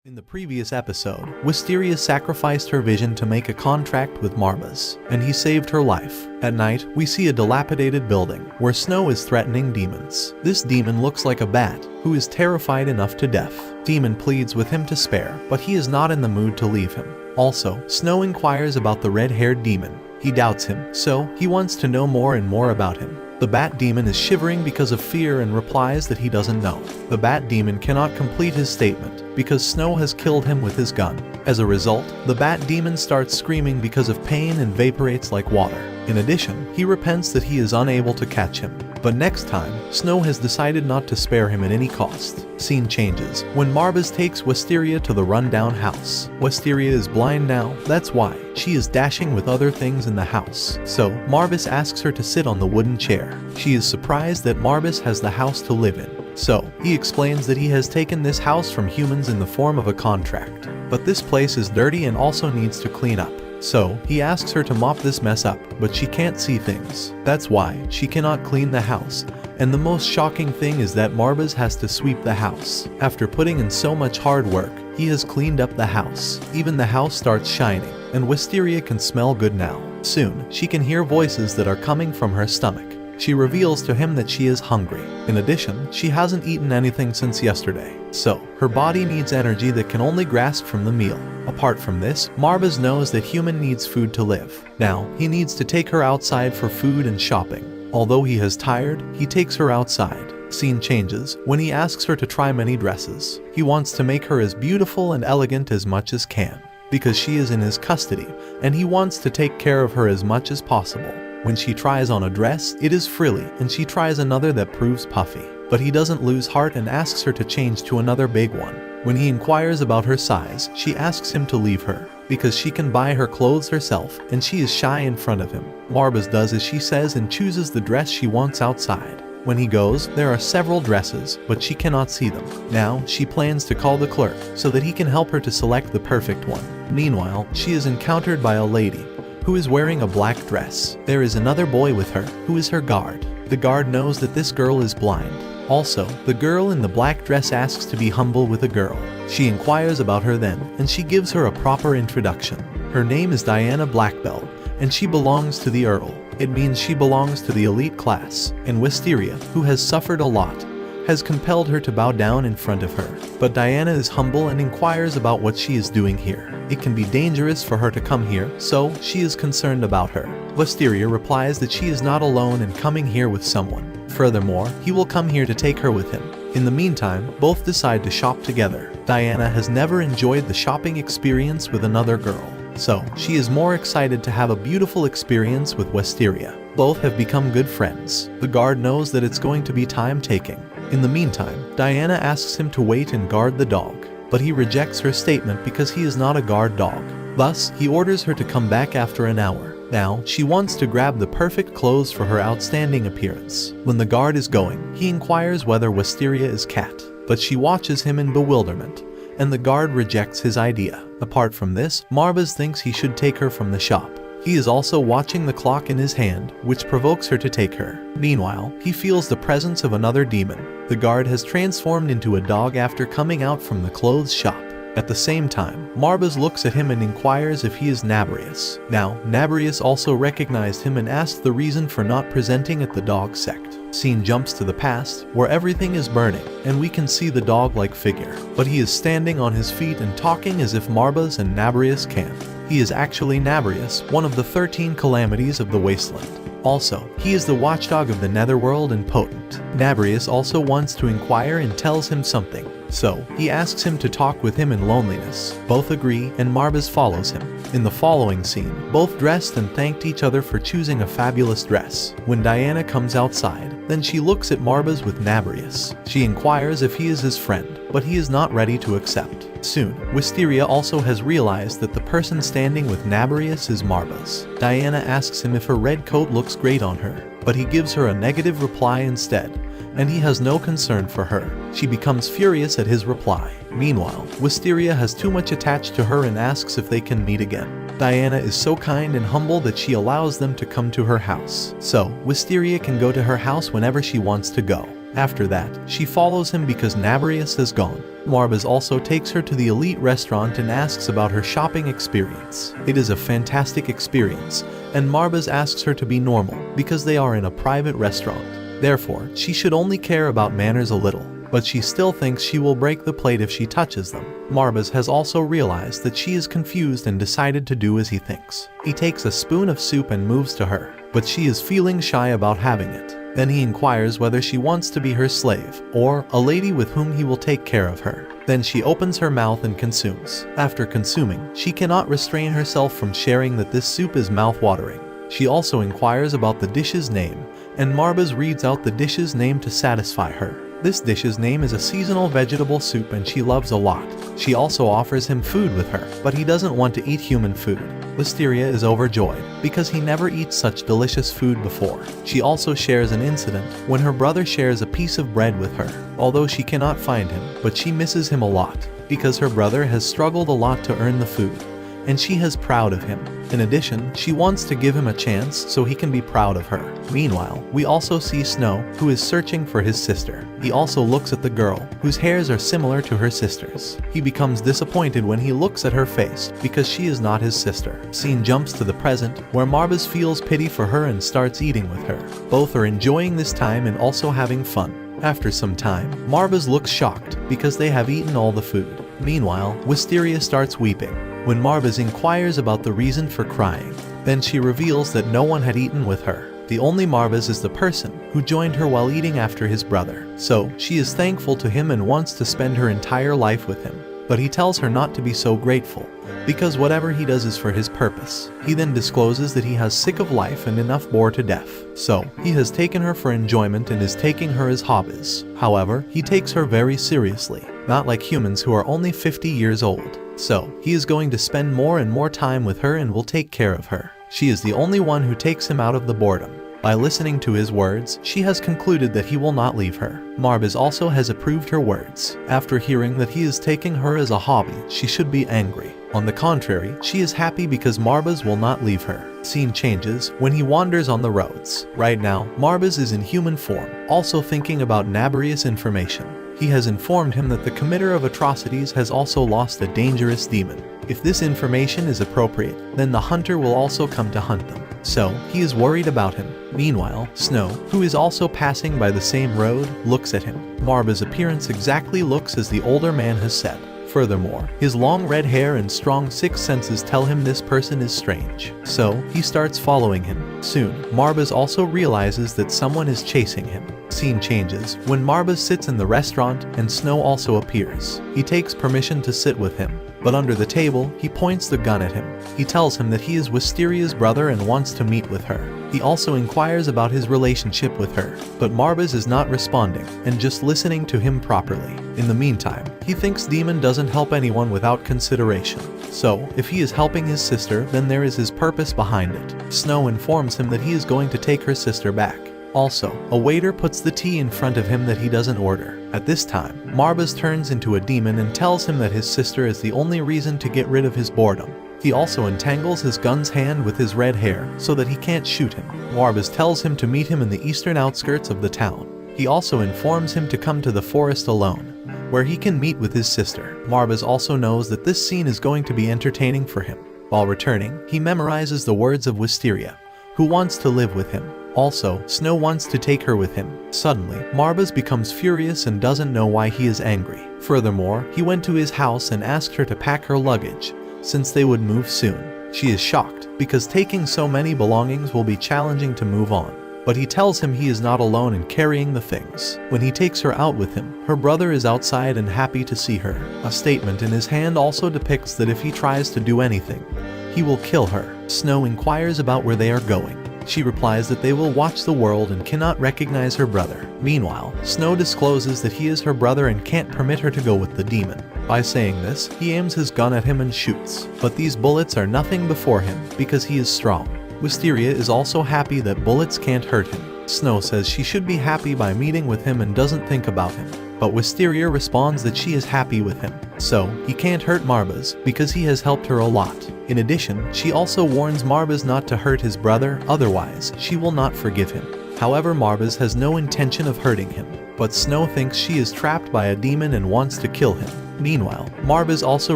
In the previous episode, Wisteria sacrificed her vision to make a contract with Marbas, and he saved her life. At night, we see a dilapidated building, where Snow is threatening demons. This demon looks like a bat, who is terrified enough to death. Demon pleads with him to spare, but he is not in the mood to leave him. Also, Snow inquires about the red-haired demon. He doubts him, so he wants to know more and more about him. The Bat Demon is shivering because of fear and replies that he doesn't know. The Bat Demon cannot complete his statement because Snow has killed him with his gun. As a result, the Bat Demon starts screaming because of pain and vaporates like water. In addition, he repents that he is unable to catch him. But next time, Snow has decided not to spare him at any cost. Scene changes when Marbas takes Wisteria to the rundown house. Wisteria is blind now, that's why. She is dashing with other things in the house. So, Marbas asks her to sit on the wooden chair. She is surprised that Marbas has the house to live in. So, he explains that he has taken this house from humans in the form of a contract. But this place is dirty and also needs to clean up. So, he asks her to mop this mess up, but she can't see things. That's why she cannot clean the house. And the most shocking thing is that Marbas has to sweep the house. After putting in so much hard work, he has cleaned up the house. Even the house starts shining, and Wisteria can smell good now. Soon, she can hear voices that are coming from her stomach. She reveals to him that she is hungry. In addition, she hasn't eaten anything since yesterday. So, her body needs energy that can only grasp from the meal. Apart from this, Marbas knows that human needs food to live. Now, he needs to take her outside for food and shopping. Although he is tired, he takes her outside. Scene changes when he asks her to try many dresses. He wants to make her as beautiful and elegant as much as can, because she is in his custody, and he wants to take care of her as much as possible. When she tries on a dress, it is frilly, and she tries another that proves puffy. But he doesn't lose heart and asks her to change to another big one. When he inquires about her size, she asks him to leave her, because she can buy her clothes herself, and she is shy in front of him. Marbas does as she says and chooses the dress she wants outside. When he goes, there are several dresses, but she cannot see them. Now, she plans to call the clerk, so that he can help her to select the perfect one. Meanwhile, she is encountered by a lady, who is wearing a black dress. There is another boy with her, who is her guard. The guard knows that this girl is blind. Also, the girl in the black dress asks to be humble with a girl. She inquires about her then, and she gives her a proper introduction. Her name is Diana Blackbelt, and she belongs to the Earl. It means she belongs to the elite class, and Wisteria, who has suffered a lot, has compelled her to bow down in front of her. But Diana is humble and inquires about what she is doing here. It can be dangerous for her to come here, so she is concerned about her. Wisteria replies that she is not alone and coming here with someone. Furthermore, he will come here to take her with him. In the meantime, both decide to shop together. Diana has never enjoyed the shopping experience with another girl, so she is more excited to have a beautiful experience with Wisteria. Both have become good friends. The guard knows that it's going to be time taking. In the meantime, Diana asks him to wait and guard the dog, but he rejects her statement because he is not a guard dog. Thus, he orders her to come back after an hour. Now, she wants to grab the perfect clothes for her outstanding appearance. When the guard is going, he inquires whether Wisteria is Cat, but she watches him in bewilderment, and the guard rejects his idea. Apart from this, Marbas thinks he should take her from the shop. He is also watching the clock in his hand, which provokes her to take her. Meanwhile, he feels the presence of another demon. The guard has transformed into a dog after coming out from the clothes shop. At the same time, Marbas looks at him and inquires if he is Nabrius. Now, Nabrius also recognized him and asked the reason for not presenting at the dog sect. Scene jumps to the past, where everything is burning, and we can see the dog-like figure. But he is standing on his feet and talking as if Marbas and Nabrius can't. He is actually Nabrius, one of the 13 calamities of the wasteland. Also, he is the watchdog of the netherworld and potent. Nabrius also wants to inquire and tells him something. So, he asks him to talk with him in loneliness. Both agree, and Marbas follows him. In the following scene, both dressed and thanked each other for choosing a fabulous dress. When Diana comes outside, then she looks at Marbas with Nabrius. She inquires if he is his friend, but he is not ready to accept. Soon, Wisteria also has realized that the person standing with Nabrius is Marbas. Diana asks him if her red coat looks great on her, but he gives her a negative reply instead, and he has no concern for her. She becomes furious at his reply. Meanwhile, Wisteria has too much attached to her and asks if they can meet again. Diana is so kind and humble that she allows them to come to her house. So, Wisteria can go to her house whenever she wants to go. After that, she follows him because Naberius has gone. Marbas also takes her to the elite restaurant and asks about her shopping experience. It is a fantastic experience, and Marbas asks her to be normal because they are in a private restaurant. Therefore, she should only care about manners a little, but she still thinks she will break the plate if she touches them. Marbas has also realized that she is confused and decided to do as he thinks. He takes a spoon of soup and moves to her, but she is feeling shy about having it. Then he inquires whether she wants to be her slave, or a lady with whom he will take care of her. Then she opens her mouth and consumes. After consuming, she cannot restrain herself from sharing that this soup is mouth-watering. She also inquires about the dish's name, and Marbas reads out the dish's name to satisfy her. This dish's name is a seasonal vegetable soup and she loves a lot. She also offers him food with her, but he doesn't want to eat human food. Wisteria is overjoyed because he never eats such delicious food before. She also shares an incident when her brother shares a piece of bread with her, although she cannot find him, but she misses him a lot because her brother has struggled a lot to earn the food, and she is proud of him. In addition, she wants to give him a chance so he can be proud of her. Meanwhile, we also see Snow, who is searching for his sister. He also looks at the girl, whose hairs are similar to her sister's. He becomes disappointed when he looks at her face, because she is not his sister. Scene jumps to the present, where Marbas feels pity for her and starts eating with her. Both are enjoying this time and also having fun. After some time, Marbas looks shocked, because they have eaten all the food. Meanwhile, Wisteria starts weeping when Marbas inquires about the reason for crying. Then she reveals that no one had eaten with her. The only Marbas is the person who joined her while eating after his brother. So, she is thankful to him and wants to spend her entire life with him. But he tells her not to be so grateful, because whatever he does is for his purpose. He then discloses that he has sick of life and enough bore to death. So, he has taken her for enjoyment and is taking her as hobbies. However, he takes her very seriously, not like humans who are only 50 years old. So, he is going to spend more and more time with her and will take care of her. She is the only one who takes him out of the boredom. By listening to his words, she has concluded that he will not leave her. Marbas also has approved her words. After hearing that he is taking her as a hobby, she should be angry. On the contrary, she is happy because Marbas will not leave her. Scene changes when he wanders on the roads. Right now, Marbas is in human form, also thinking about Naberius' information. He has informed him that the committer of atrocities has also lost a dangerous demon. If this information is appropriate, then the hunter will also come to hunt them. So, he is worried about him. Meanwhile, Snow, who is also passing by the same road, looks at him. Marbas' appearance exactly looks as the older man has said. Furthermore, his long red hair and strong sixth senses tell him this person is strange. So, he starts following him. Soon, Marbas also realizes that someone is chasing him. Scene changes when Marbas sits in the restaurant and Snow also appears. He takes permission to sit with him, but under the table, he points the gun at him. He tells him that he is Wisteria's brother and wants to meet with her. He also inquires about his relationship with her, but Marbas is not responding and just listening to him properly. In the meantime, he thinks Demon doesn't help anyone without consideration. So, if he is helping his sister, then there is his purpose behind it. Snow informs him that he is going to take her sister back. Also, a waiter puts the tea in front of him that he doesn't order. At this time, Marbas turns into a demon and tells him that his sister is the only reason to get rid of his boredom. He also entangles his gun's hand with his red hair so that he can't shoot him. Marbas tells him to meet him in the eastern outskirts of the town. He also informs him to come to the forest alone, where he can meet with his sister. Marbas also knows that this scene is going to be entertaining for him. While returning, he memorizes the words of Wisteria, who wants to live with him. Also, Snow wants to take her with him. Suddenly, Marbas becomes furious and doesn't know why he is angry. Furthermore, he went to his house and asked her to pack her luggage, since they would move soon. She is shocked, because taking so many belongings will be challenging to move on. But he tells him he is not alone in carrying the things. When he takes her out with him, her brother is outside and happy to see her. A statement in his hand also depicts that if he tries to do anything, he will kill her. Snow inquires about where they are going. She replies that they will watch the world and cannot recognize her brother. Meanwhile, Snow discloses that he is her brother and can't permit her to go with the demon. By saying this, he aims his gun at him and shoots. But these bullets are nothing before him, because he is strong. Wisteria is also happy that bullets can't hurt him. Snow says she should be happy by meeting with him and doesn't think about him. But Wisteria responds that she is happy with him. So, he can't hurt Marbas, because he has helped her a lot. In addition, she also warns Marbas not to hurt his brother, otherwise, she will not forgive him. However, Marbas has no intention of hurting him. but Snow thinks she is trapped by a demon and wants to kill him. Meanwhile, Marbas also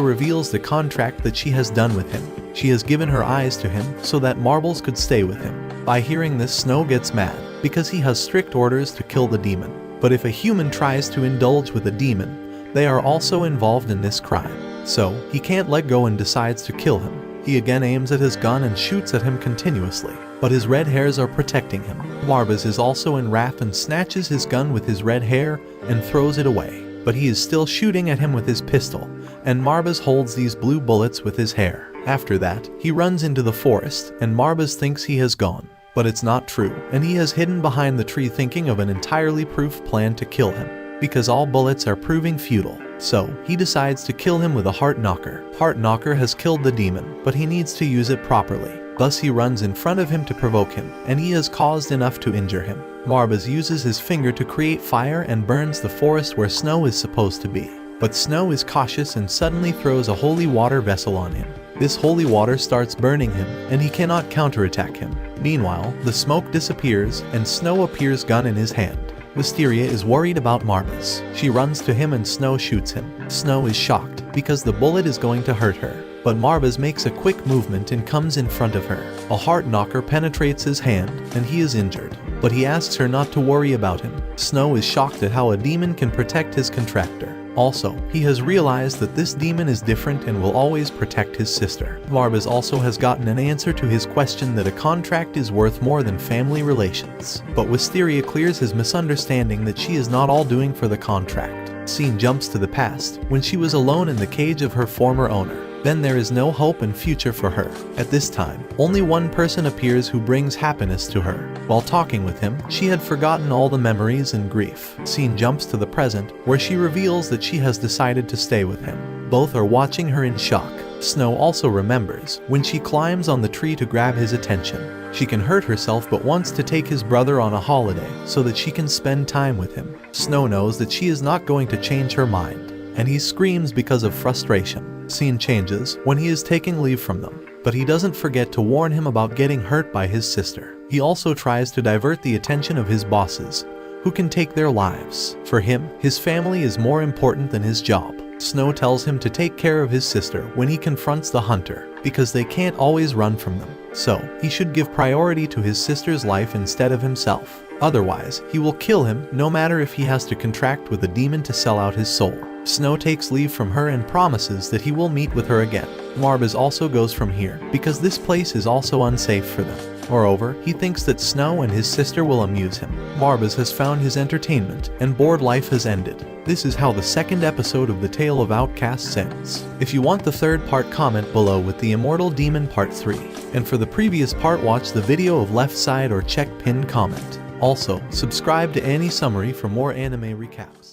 reveals the contract that she has done with him. She has given her eyes to him so that Marbles could stay with him. By hearing this, Snow gets mad because he has strict orders to kill the demon. But if a human tries to indulge with a demon, they are also involved in this crime. So, he can't let go and decides to kill him. He again aims at his gun and shoots at him continuously, but his red hairs are protecting him. Marbas is also in wrath and snatches his gun with his red hair and throws it away. But he is still shooting at him with his pistol, and Marbas holds these blue bullets with his hair. After that, he runs into the forest, and Marbas thinks he has gone. But it's not true, and he has hidden behind the tree thinking of an entirely proof plan to kill him, because all bullets are proving futile. So, he decides to kill him with a heart knocker. Heart knocker has killed the demon, but he needs to use it properly. Thus he runs in front of him to provoke him, and he has caused enough to injure him. Marbas uses his finger to create fire and burns the forest where Snow is supposed to be. But Snow is cautious and suddenly throws a holy water vessel on him. This holy water starts burning him, and he cannot counterattack him. Meanwhile, the smoke disappears, and Snow appears, gun in his hand. Wisteria is worried about Marbas. She runs to him and Snow shoots him. Snow is shocked because the bullet is going to hurt her. But Marbas makes a quick movement and comes in front of her. A heart knocker penetrates his hand, and he is injured. But he asks her not to worry about him. Snow is shocked at how a demon can protect his contractor. Also, he has realized that this demon is different and will always protect his sister. Marbas also has gotten an answer to his question that a contract is worth more than family relations. But Wisteria clears his misunderstanding that she is not all doing for the contract. Scene jumps to the past, when she was alone in the cage of her former owner. Then there is no hope and future for her. At this time, only one person appears who brings happiness to her. While talking with him, she had forgotten all the memories and grief. Scene jumps to the present, where she reveals that she has decided to stay with him. Both are watching her in shock. Snow also remembers when she climbs on the tree to grab his attention. She can hurt herself but wants to take his brother on a holiday so that she can spend time with him. Snow knows that she is not going to change her mind, and he screams because of frustration. Scene changes when he is taking leave from them, but he doesn't forget to warn him about getting hurt by his sister. He also tries to divert the attention of his bosses, who can take their lives. For him, his family is more important than his job. Snow tells him to take care of his sister when he confronts the hunter, because they can't always run from them. So, he should give priority to his sister's life instead of himself. Otherwise, he will kill him no matter if he has to contract with a demon to sell out his soul. Snow takes leave from her and promises that he will meet with her again. Marbas also goes from here, because this place is also unsafe for them. Moreover, he thinks that Snow and his sister will amuse him. Marbas has found his entertainment, and bored life has ended. This is how the second episode of The Tale of Outcasts ends. If you want the third part, comment below with the Immortal Demon Part 3. And for the previous part, watch the video of left side or check pinned comment. Also, subscribe to Annie Summary for more anime recaps.